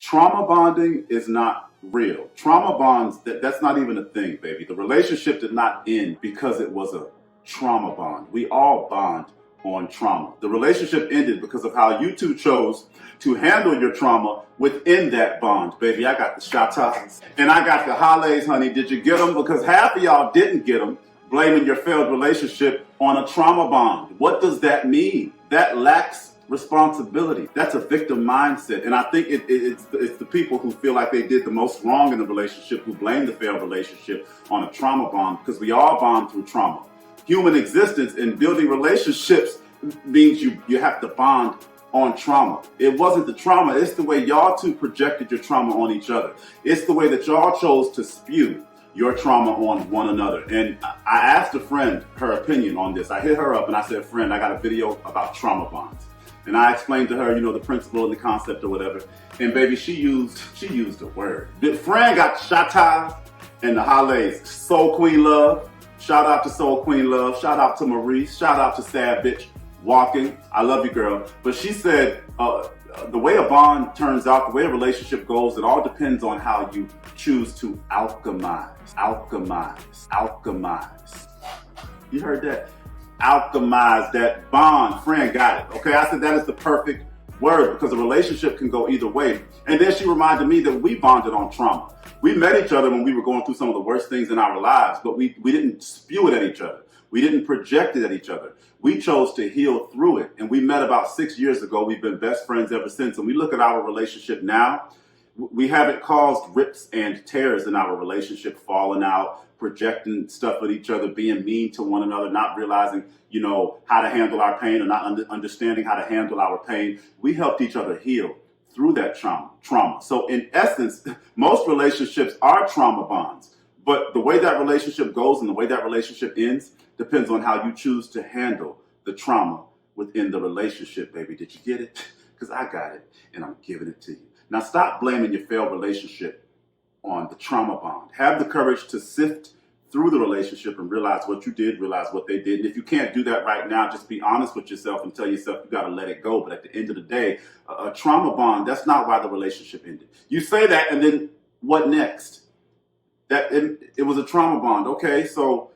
Trauma bonding is not real. Trauma bonds, that's not even a thing, baby. The relationship did not end because it was a trauma bond. We all bond on trauma. The relationship ended because of how you two chose to handle your trauma within that bond, baby. I got the shatas and I got the hales, honey. Did you get them? Because half of y'all didn't get them, blaming your failed relationship on a trauma bond. What does that mean? That lacks responsibility. That's a victim mindset. And I think it's the people who feel like they did the most wrong in the relationship who blame the failed relationship on a trauma bond, because we all bond through trauma. Human existence and building relationships means you have to bond on trauma. It wasn't the trauma, it's the way y'all two projected your trauma on each other. It's the way that y'all chose to spew your trauma on one another. And I asked a friend her opinion on this. I hit her up and I said, friend, I got a video about trauma bonds. And I explained to her, the principle and the concept or whatever. And baby, she used a word. Fran got shatas and the hales. Soul Queen Love. Shout out to Soul Queen Love. Shout out to Maurice. Shout out to Sad Bitch Walking. I love you, girl. But she said, the way a bond turns out, the way a relationship goes, it all depends on how you choose to alchemize. You heard that? Alchemize that bond. Friend got it. Okay, I said that is the perfect word because a relationship can go either way. And then she reminded me that we bonded on trauma. We met each other when we were going through some of the worst things in our lives, but we didn't spew it at each other. We didn't project it at each other. We chose to heal through it. And we met about 6 years ago. We've been best friends ever since. And we look at our relationship now. We haven't caused rips and tears in our relationship, falling out, projecting stuff at each other, being mean to one another, not realizing, how to handle our pain or not understanding how to handle our pain. We helped each other heal through that trauma. So in essence, most relationships are trauma bonds, but the way that relationship goes and the way that relationship ends depends on how you choose to handle the trauma within the relationship, baby. Did you get it? Because I got it and I'm giving it to you. Now stop blaming your failed relationship on the trauma bond. Have the courage to sift through the relationship and realize what you did, realize what they did. And if you can't do that right now, just be honest with yourself and tell yourself you got to let it go. But at the end of the day, a trauma bond, that's not why the relationship ended. You say that, and then what next? That it was a trauma bond. Okay, so